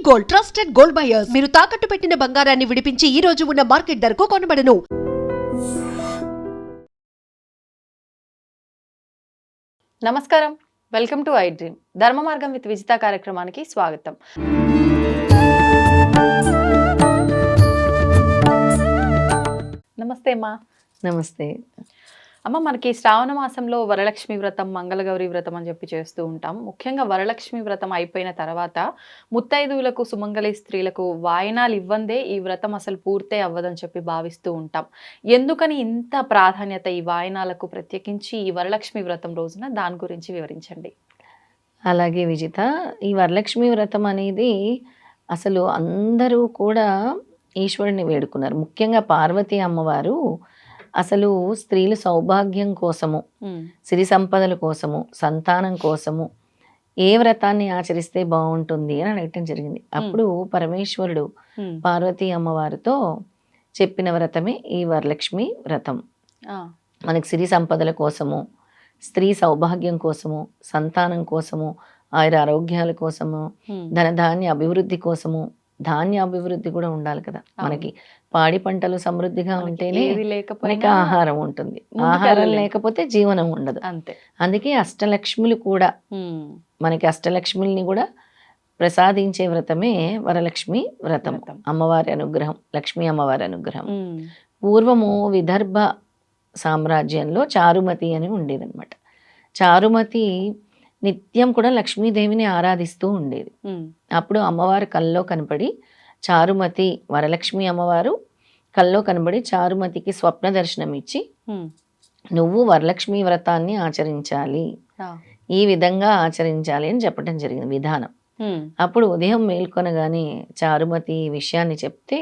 Gold, trusted gold buyers. మీరు తాకట్టు పెట్టిన బంగారాన్ని విడిపించి ఈ రోజు ఉన్న మార్కెట్ ధరకు కొనబడను. నమస్కారం, వెల్కమ్ టు ఐ డ్రీమ్. ధర్మ మార్గం విత్ విజిత కార్యక్రమానికి స్వాగతం. నమస్తే అమ్మా. నమస్తే అమ్మ, మనకి శ్రావణ మాసంలో వరలక్ష్మి వ్రతం, మంగళగౌరి వ్రతం అని చెప్పి చేస్తూ ఉంటాం. ముఖ్యంగా వరలక్ష్మి వ్రతం అయిపోయిన తర్వాత ముత్తైదువులకు, సుమంగళి స్త్రీలకు వాయినాలు ఇవ్వందే ఈ వ్రతం అసలు పూర్తే అవ్వదని చెప్పి భావిస్తూ ఉంటాం. ఎందుకని ఇంత ప్రాధాన్యత ఈ వాయినాలకు, ప్రత్యేకించి ఈ వరలక్ష్మి వ్రతం రోజున? దాని గురించి వివరించండి. అలాగే విజిత, ఈ వరలక్ష్మి వ్రతం అనేది అసలు అందరూ కూడా ఈశ్వరుని వేడుకున్నారు. ముఖ్యంగా పార్వతీ అమ్మవారు అసలు స్త్రీలు సౌభాగ్యం కోసము, సిరి సంపదల కోసము, సంతానం కోసము ఏ వ్రతాన్ని ఆచరిస్తే బాగుంటుంది అని అడగటం జరిగింది. అప్పుడు పరమేశ్వరుడు పార్వతీ అమ్మవారితో చెప్పిన వ్రతమే ఈ వరలక్ష్మి వ్రతం. మనకి సిరి సంపదల కోసము, స్త్రీ సౌభాగ్యం కోసము, సంతానం కోసము, ఆయుర ఆరోగ్యాల కోసము, ధనధాన్య అభివృద్ధి కోసము. ధాన్య అభివృద్ధి కూడా ఉండాలి కదా మనకి. పాడి పంటలు సమృద్ధిగా ఉంటేనే మనకి ఆహారం ఉంటుంది. ఆహారం లేకపోతే జీవనం ఉండదు. అంతే. అందుకే అష్టలక్ష్ములు కూడా, మనకి అష్టలక్ష్ముల్ని కూడా ప్రసాదించే వ్రతమే వరలక్ష్మి వ్రతం. అమ్మవారి అనుగ్రహం, లక్ష్మీ అమ్మవారి అనుగ్రహం. పూర్వము విదర్భ సామ్రాజ్యంలో చారుమతి అని ఉండేదన్నమాట. చారుమతి నిత్యం కూడా లక్ష్మీదేవిని ఆరాధిస్తూ ఉండేది. అప్పుడు అమ్మవారు కల్లో కనపడి, చారుమతి, వరలక్ష్మి అమ్మవారు కల్లో కనబడి చారుమతికి స్వప్న దర్శనం ఇచ్చి, నువ్వు వరలక్ష్మి వ్రతాన్ని ఆచరించాలి, ఈ విధంగా ఆచరించాలి అని చెప్పడం జరిగింది విధానం. అప్పుడు ఉదయం మేల్కొనగానే చారుమతి విషయాన్ని చెప్తే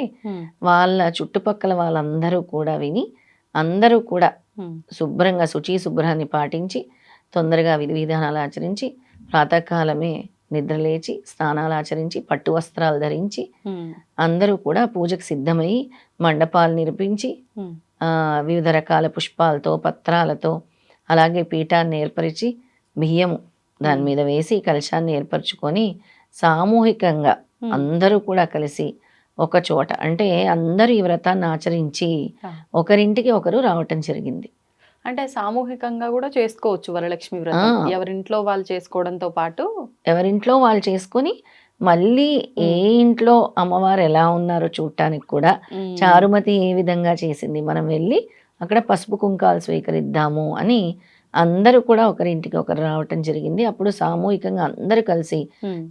వాళ్ళ చుట్టుపక్కల వాళ్ళందరూ కూడా విని, అందరూ కూడా శుభ్రంగా శుభ్రాన్ని పాటించి, తొందరగా విధి విధానాలు ఆచరించి, ప్రాతకాలమే నిద్రలేచి స్నానాలు ఆచరించి, పట్టు వస్త్రాలు ధరించి అందరూ కూడా పూజకు సిద్ధమై మండపాలు నిర్మించి, వివిధ రకాల పుష్పాలతో, పత్రాలతో, అలాగే పీఠాన్ని ఏర్పరిచి బియ్యము దాని మీద వేసి కలశాన్ని ఏర్పరచుకొని సామూహికంగా అందరూ కూడా కలిసి ఒక చోట, అంటే అందరూ ఈ వ్రతాన్ని ఆచరించి ఒకరింటికి ఒకరు రావటం జరిగింది. అంటే సామూహికంగా కూడా చేసుకోవచ్చు వరలక్ష్మి వ్రతం. ఎవరింట్లో వాళ్ళు చేసుకోవడంతో పాటు ఎవరింట్లో వాళ్ళు చేసుకొని, మళ్ళీ ఏ ఇంట్లో అమ్మవారు ఎలా ఉన్నారో చూడటానికి కూడా చారుమతి ఏ విధంగా చేసింది, మనం వెళ్ళి అక్కడ పసుపు కుంకాలు స్వీకరిద్దాము అని అందరూ కూడా ఒకరింటికి ఒకరు రావటం జరిగింది. అప్పుడు సామూహికంగా అందరూ కలిసి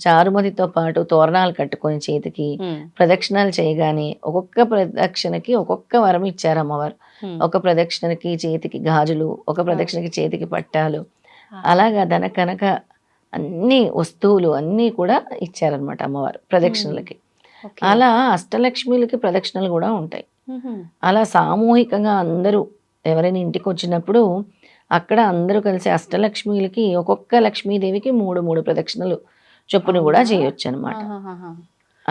చారుమతితో పాటు తోరణాలు కట్టుకొని చేతికి ప్రదక్షిణాలు చేయగానే ఒక్కొక్క ప్రదక్షిణకి ఒక్కొక్క వరం ఇచ్చారు అమ్మవారు. ఒక ప్రదక్షిణకి చేతికి గాజులు, ఒక ప్రదక్షిణకి చేతికి పట్టాలు, అలాగా ధన కనక అన్ని వస్తువులు అన్నీ కూడా ఇచ్చారనమాట అమ్మవారు ప్రదక్షిణలకి. అలా అష్టలక్ష్మిలకి ప్రదక్షిణలు కూడా ఉంటాయి. అలా సామూహికంగా అందరూ ఎవరైనా ఇంటికి వచ్చినప్పుడు అక్కడ అందరూ కలిసి అష్టలక్ష్మిలకి ఒక్కొక్క లక్ష్మీదేవికి 3 ప్రదక్షిణలు చొప్పున కూడా చేయొచ్చు అనమాట.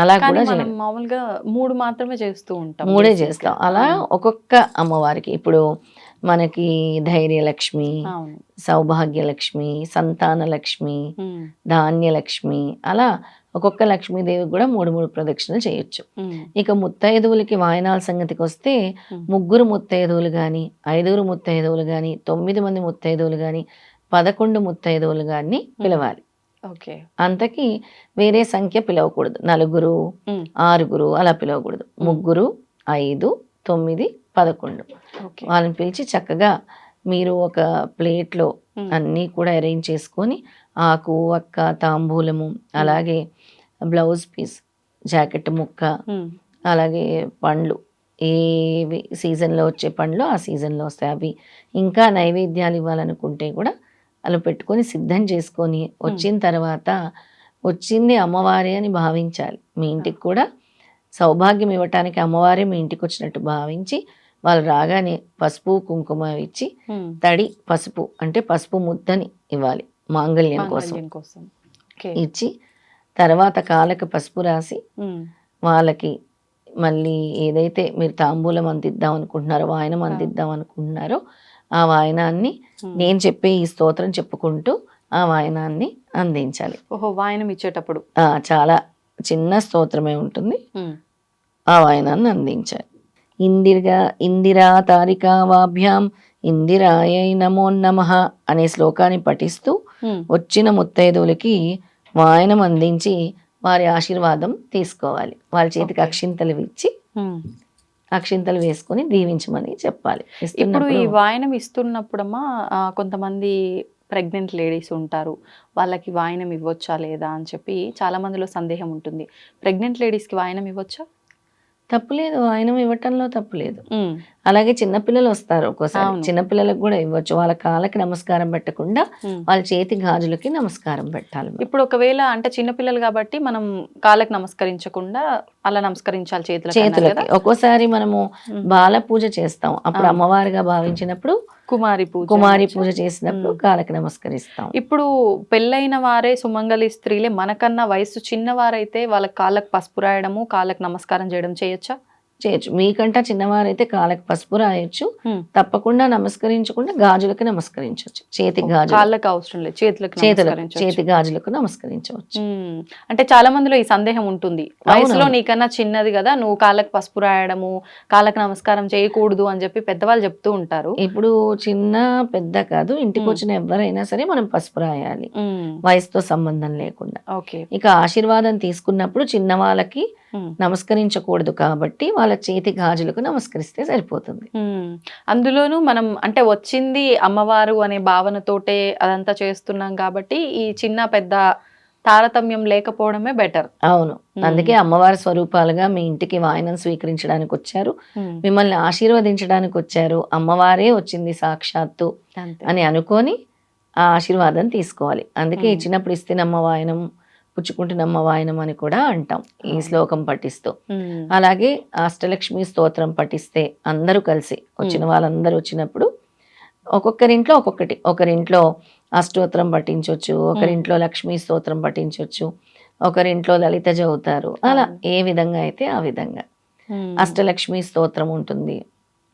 అలా కూడా మామూలుగా 3 మాత్రమే చేస్తూ ఉంటాం, 3 చేస్తాం. అలా ఒక్కొక్క అమ్మవారికి, ఇప్పుడు మనకి ధైర్యలక్ష్మి, సౌభాగ్యలక్ష్మి, సంతానలక్ష్మి, ధాన్యలక్ష్మి, అలా ఒక్కొక్క లక్ష్మీదేవికి కూడా 3 ప్రదక్షిణలు చేయొచ్చు. ఇక ముత్తైదువులకి వాయనాల సంగతికి వస్తే 3 ముత్తైదువులు కానీ, 5 ముత్తైదువులు కానీ, 9 మంది ముత్తైదువులు కానీ, 11 ముత్తైదువులు కానీ పిలవాలి. అంతకి వేరే సంఖ్య పిలవకూడదు. 4, 6 అలా పిలవకూడదు. 3, 5, 9, 11 వాళ్ళని పిలిచి చక్కగా మీరు ఒక ప్లేట్లో అన్నీ కూడా అరేంజ్ చేసుకొని, ఆకు, వక్క, తాంబూలము, అలాగే బ్లౌజ్ పీస్, జాకెట్ ముక్క, అలాగే పండ్లు, ఏవి సీజన్లో వచ్చే పండ్లు ఆ సీజన్లో వస్తాయి అవి, ఇంకా నైవేద్యాలు ఇవ్వాలనుకుంటే కూడా అలా పెట్టుకొని సిద్ధం చేసుకొని వచ్చిన తర్వాత, వచ్చింది అమ్మవారే అని భావించాలి. మీ ఇంటికి కూడా సౌభాగ్యం ఇవ్వటానికి అమ్మవారే మీ ఇంటికి వచ్చినట్టు భావించి, వాళ్ళు రాగానే పసుపు కుంకుమ ఇచ్చి, తడి పసుపు అంటే పసుపు ముద్దని ఇవ్వాలి మాంగళ్యం కోసం ఇచ్చి, తర్వాత కాళ్ళకి పసుపు రాసి వాళ్ళకి మళ్ళీ ఏదైతే మీరు తాంబూలం అందిద్దాం అనుకుంటున్నారో, వాయనం అందిద్దాం అనుకుంటున్నారో ఆ వాయనాన్ని నేను చెప్పే ఈ స్తోత్రం చెప్పుకుంటూ ఆ వాయనాన్ని అందించాలి. వాయనం ఇచ్చేటప్పుడు చాలా చిన్న స్తోత్రమే ఉంటుంది, ఉమ్, ఆ వాయనాన్ని అందించాలి. ఇందిరా తారికా వాభ్యాం ఇందిరాయై నమో నమః అనే శ్లోకాన్ని పఠిస్తూ ఉమ్. వచ్చిన ముత్తైదువులకి వాయనం అందించి వారి ఆశీర్వాదం తీసుకోవాలి. వాళ్ళ చేతికి Okay. అక్షింతలు ఇచ్చి ఉమ్. అక్షింతలు వేసుకొని దీవించమని చెప్పాలి. ఇప్పుడు ఈ ఇస్తున్నప్పుడు వాయనం ఇస్తున్నప్పుడమ్మా కొంతమంది ప్రెగ్నెంట్ లేడీస్ ఉంటారు, వాళ్ళకి వాయనం ఇవ్వచ్చా లేదా అని చెప్పి చాలా మందిలో సందేహం ఉంటుంది. ప్రెగ్నెంట్ లేడీస్కి వాయనం ఇవ్వచ్చా? తప్పులేదు, వాయనం ఇవ్వటంలో తప్పులేదు. ఉమ్, అలాగే చిన్నపిల్లలు వస్తారు ఒక్కోసారి, అవును. చిన్నపిల్లలకు కూడా ఇవ్వచ్చు. వాళ్ళ కాళ్ళకి నమస్కారం పెట్టకుండా ఉమ్. వాళ్ళ చేతి గాజులకి నమస్కారం పెట్టాలి. ఇప్పుడు ఒకవేళ అంటే చిన్నపిల్లలు కాబట్టి మనం కాళ్ళకి నమస్కరించకుండా అలా నమస్కరించాలి చేతులకి. ఒక్కోసారి మనము ఉమ్. బాల పూజ చేస్తాం, అప్పుడు అవును. అమ్మవారిగా భావించినప్పుడు కుమారి పూజ చేసినప్పుడు ఉమ్. కాళ్ళకి నమస్కరిస్తాం. ఇప్పుడు పెళ్ళైన వారే సుమంగళి స్త్రీలే మనకన్నా వయసు చిన్నవారైతే వాళ్ళ కాళ్ళకు పసుపు రాయడము, కాళ్ళకు నమస్కారం చేయడం చేయొచ్చా? చేయొచ్చు. మీకంటా చిన్నవారైతే కాళ్ళకి పసుపు రాయొచ్చు, ఉమ్. తప్పకుండా నమస్కరించకుండా గాజులకి నమస్కరించవచ్చు. చేతి గాజులు, కాళ్ళకి అవసరం లేదు, చేతులకు నమస్కరించొచ్చు. చేతి గాజులకు నమస్కరించవచ్చు. ఉమ్. అంటే చాలా మందిలో ఈ సందేహం ఉంటుంది, వయసులో నీకన్నా చిన్నది కదా, నువ్వు కాళ్ళకి పసుపు రాయడము, కాళ్ళకి నమస్కారం చేయకూడదు అని చెప్పి పెద్దవాళ్ళు చెప్తూ ఉంటారు. ఇప్పుడు చిన్న పెద్ద కాదు, ఇంటికి ఉమ్. వచ్చిన ఎవరైనా సరే మనం పసుపు రాయాలి, ఉమ్. వయసుతో సంబంధం లేకుండా. ఓకే. ఇక ఆశీర్వాదం తీసుకున్నప్పుడు చిన్న వాళ్ళకి ఉమ్. నమస్కరించకూడదు కాబట్టి వాళ్ళ చేతి గాజులకు నమస్కరిస్తే సరిపోతుంది. ఉమ్. అందులోనూ మనం అంటే వచ్చింది అమ్మవారు అనే భావనతోటే అదంతా చేస్తున్నాం కాబట్టి ఈ చిన్న పెద్ద తారతమ్యం లేకపోవడమే బెటర్. అవును, అందుకే అమ్మవారి స్వరూపాలుగా మీ ఇంటికి వాయనం స్వీకరించడానికి వచ్చారు, మిమ్మల్ని ఆశీర్వదించడానికి వచ్చారు, అమ్మవారే వచ్చింది సాక్షాత్తు అంతే. అని అనుకొని ఆ ఆశీర్వాదం తీసుకోవాలి. అందుకే మ్మ్. ఇచ్చినప్పుడు ఇస్తేనమ్మ వాయనం, పుచ్చుకుంటున్నమ్మ వాయనం అని కూడా అంటాం ఈ అవును. శ్లోకం పఠిస్తూ. ఉమ్. అలాగే అష్టలక్ష్మి స్తోత్రం పఠిస్తే అందరూ కలిసి వచ్చిన వాళ్ళందరూ వచ్చినప్పుడు ఒక్కొక్కరింట్లో ఒక్కొక్కటి, ఒకరింట్లో అష్టోత్తరం పఠించవచ్చు, ఒకరింట్లో లక్ష్మీ స్తోత్రం పఠించవచ్చు, ఒకరింట్లో లలిత చదువుతారు. అలా అవును. ఏ విధంగా అయితే ఆ విధంగా ఉమ్. అష్టలక్ష్మి స్తోత్రం ఉంటుంది.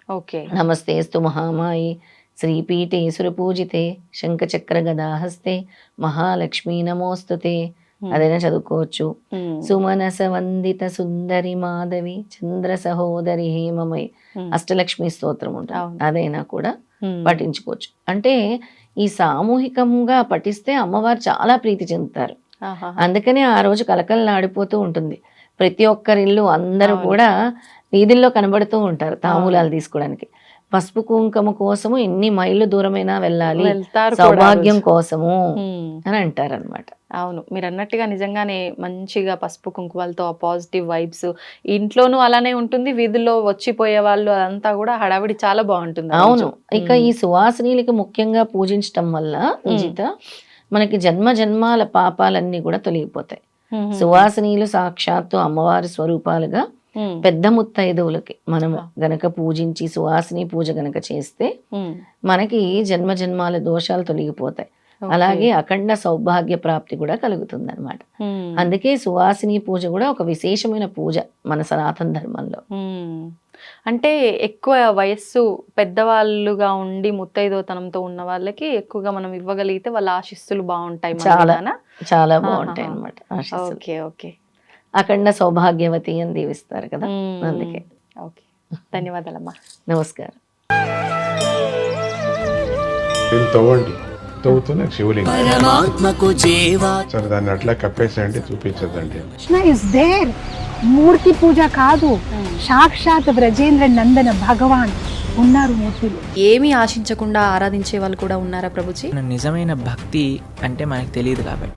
ఓకే. నమస్తేస్తు మహామాయి శ్రీపీఠే సురపూజితే శంఖచక్ర గదాహస్తే మహాలక్ష్మీ నమోస్తుతే, ఉమ్. అదైనా చదువుకోవచ్చు. ఉమ్. సుమనస వందిత సుందరి మాధవి చంద్ర సహోదరి హేమమై ఉమ్. అష్టలక్ష్మి స్తోత్రం ఉంటుంది, అవును. అదైనా కూడా ఉమ్. పఠించుకోవచ్చు. అంటే ఈ సామూహికంగా పఠిస్తే అమ్మవారు చాలా ప్రీతి చెందుతారు. ఆహాహా. అందుకనే ఆ రోజు కలకలలాడిపోతూ ఉంటుంది. ప్రతి ఒక్కరిల్లు అందరూ అవును. కూడా వీధుల్లో కనబడుతూ ఉంటారు తాంబూలాలు అవును. తీసుకోవడానికి. పసుపు కుంకుమ కోసము ఎన్ని మైళ్ళు దూరమైనా వెళ్ళాలి, వెళ్తారు కూడా సౌభాగ్యం ఆ రోజు. కోసము ఉమ్. అని అంటారనమాట. అవును, మీరు అన్నట్టుగా నిజంగానే మంచిగా పసుపు కుంకుమలతో ఆ పాజిటివ్ వైబ్స్ ఇంట్లోనూ అలానే ఉంటుంది, వీధుల్లో వచ్చిపోయే వాళ్ళు అదంతా కూడా హడావిడి చాలా బాగుంటుంది ఆ అవును, రోజు. ఇక ఈ సువాసినీలకి ముఖ్యంగా పూజించటం వల్ల విజిత మనకి జన్మ జన్మాల పాపాలన్నీ కూడా తొలగిపోతాయి. ఉమ్. సువాసినీలు సాక్షాత్తు అమ్మవారి స్వరూపాలుగా ఉమ్. పెద్ద ముత్తైదువులకి మనము ఆ. గనక పూజించి సువాసిని పూజ గనక చేస్తే ఉమ్. మనకి జన్మ జన్మాల దోషాలు తొలగిపోతాయి. ఓకే. అలాగే అఖండ సౌభాగ్య ప్రాప్తి కూడా కలుగుతుంది అనమాట. ఉమ్. అందుకే సువాసిని పూజ కూడా ఒక విశేషమైన పూజ మన సనాతన ధర్మంలో. ఉమ్. అంటే ఎక్కువ వయస్సు పెద్దవాళ్ళుగా ఉండి ముత్తైదోతనంతో ఉన్న వాళ్ళకి ఎక్కువగా మనం ఇవ్వగలిగితే వాళ్ళ ఆశీస్సులు బాగుంటాయి మన చాలా మీదనా? చాలా ఆహాహా. బాగుంటాయి అనమాట ఆశీస్సులు. ఓకే. ఓకే. అఖండ సౌభాగ్యవతి అని దీవిస్తారు కదా, ఉమ్. అందుకే. ఓకే, ధన్యవాదాలమ్మా. నమస్కారం. దీన్ని తవ్వండి, తవ్వుతూనే శివలింగం. పరమాత్మకు జీవా సరే దాన్ని అట్లా కప్పేసేయండి, చూపించదండి. Krishna is there. మూర్తి పూజ కాదు, సాక్షాత్ బ్రజేంద్ర నందన భగవాన్ ఉన్నారు మూర్తిలో. ఏమీ ఆశించకుండా ఆరాధించే వాళ్ళు కూడా ఉన్నారా ప్రభుజీ? నిజమైన భక్తి అంటే మనకు తెలియదు కాబట్టి